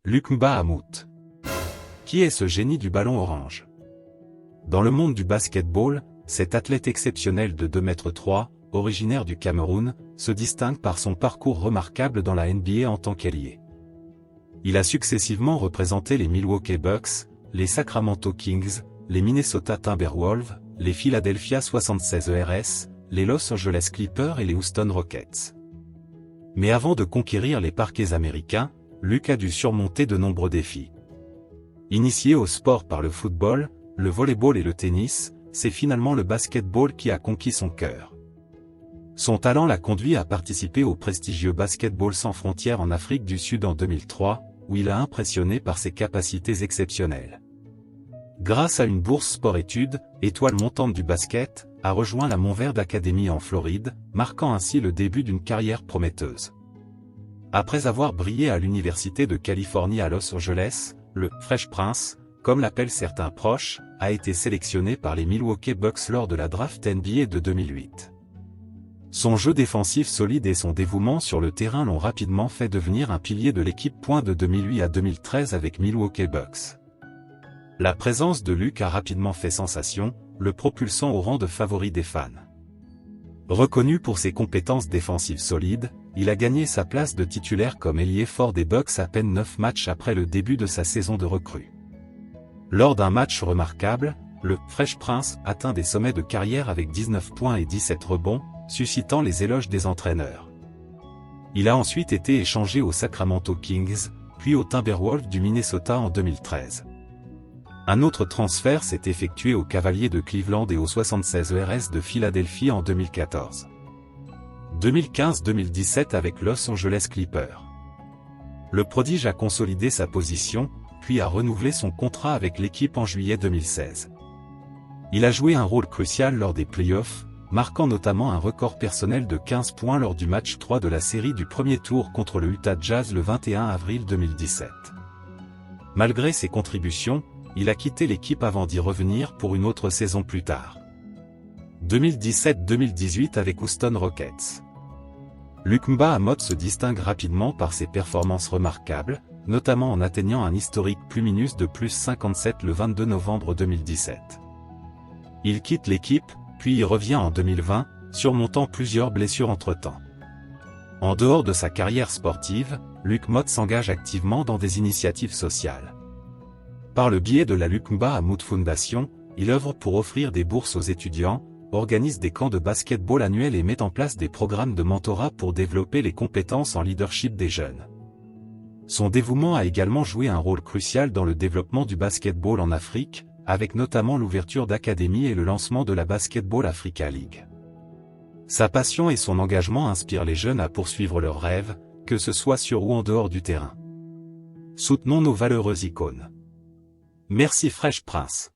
Luc Mbah a Moute. Qui est ce génie du ballon orange? Dans le monde du basketball, cet athlète exceptionnel de 2,3 m, originaire du Cameroun, se distingue par son parcours remarquable dans la NBA en tant qu'ailier. Il a successivement représenté les Milwaukee Bucks, les Sacramento Kings, les Minnesota Timberwolves, les Philadelphia 76ers, les Los Angeles Clippers et les Houston Rockets. Mais avant de conquérir les parquets américains, Luc a dû surmonter de nombreux défis. Initié au sport par le football, le volleyball et le tennis, c'est finalement le basketball qui a conquis son cœur. Son talent l'a conduit à participer au prestigieux Basketball sans frontières en Afrique du Sud en 2003, où il a impressionné par ses capacités exceptionnelles. Grâce à une bourse sport-études, étoile montante du basket, a rejoint la Montverde Academy en Floride, marquant ainsi le début d'une carrière prometteuse. Après avoir brillé à l'Université de Californie à Los Angeles, le « Fresh Prince », comme l'appellent certains proches, a été sélectionné par les Milwaukee Bucks lors de la draft NBA de 2008. Son jeu défensif solide et son dévouement sur le terrain l'ont rapidement fait devenir un pilier de l'équipe de 2008 à 2013 avec Milwaukee Bucks. La présence de Luc a rapidement fait sensation, le propulsant au rang de favori des fans. Reconnu pour ses compétences défensives solides, il a gagné sa place de titulaire comme ailier fort des Bucks à peine 9 matchs après le début de sa saison de recrue. Lors d'un match remarquable, le « Fresh Prince » atteint des sommets de carrière avec 19 points et 17 rebonds, suscitant les éloges des entraîneurs. Il a ensuite été échangé aux Sacramento Kings, puis aux Timberwolves du Minnesota en 2013. Un autre transfert s'est effectué aux Cavaliers de Cleveland et aux 76ers de Philadelphie en 2014. 2015-2017 avec Los Angeles Clippers. Le prodige a consolidé sa position, puis a renouvelé son contrat avec l'équipe en juillet 2016. Il a joué un rôle crucial lors des playoffs, marquant notamment un record personnel de 15 points lors du match 3 de la série du premier tour contre le Utah Jazz le 21 avril 2017. Malgré ses contributions, il a quitté l'équipe avant d'y revenir pour une autre saison plus tard. 2017-2018 avec Houston Rockets. Luc Mbah a Moute se distingue rapidement par ses performances remarquables, notamment en atteignant un historique plus-minus de plus 57 le 22 novembre 2017. Il quitte l'équipe, puis y revient en 2020, surmontant plusieurs blessures entre-temps. En dehors de sa carrière sportive, Luc Moute s'engage activement dans des initiatives sociales. Par le biais de la Luc Mbah a Moute Foundation, il œuvre pour offrir des bourses aux étudiants, organise des camps de basketball annuels et met en place des programmes de mentorat pour développer les compétences en leadership des jeunes. Son dévouement a également joué un rôle crucial dans le développement du basketball en Afrique, avec notamment l'ouverture d'académies et le lancement de la Basketball Africa League. Sa passion et son engagement inspirent les jeunes à poursuivre leurs rêves, que ce soit sur ou en dehors du terrain. Soutenons nos valeureuses icônes. Merci Fresh Prince.